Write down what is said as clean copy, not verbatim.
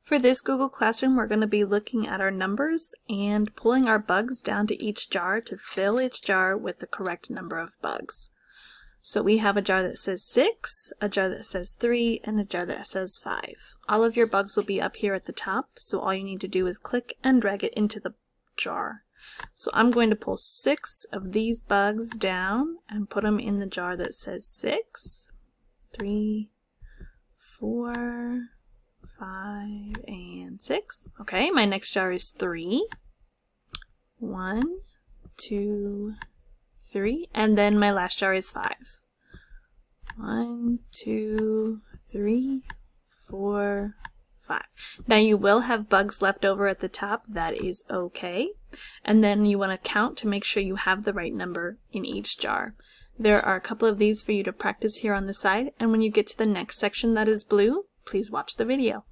For this Google Classroom, we're going to be looking at our numbers and pulling our bugs down to each jar to fill each jar with the correct number of bugs. So we have a jar that says 6, a jar that says 3, and a jar that says 5. All of your bugs will be up here at the top, so all you need to do is click and drag it into the jar. So I'm going to pull 6 of these bugs down and put them in the jar that says 6, 3, 4, 5, and 6. Okay, my next jar is 3. 1, 2, 3, and then my last jar is 5. 1, 2, 3, 4, 5. Now you will have bugs left over at the top. That is okay. And then you want to count to make sure you have the right number in each jar. There are a couple of these for you to practice here on the side, and when you get to the next section that is blue, please watch the video.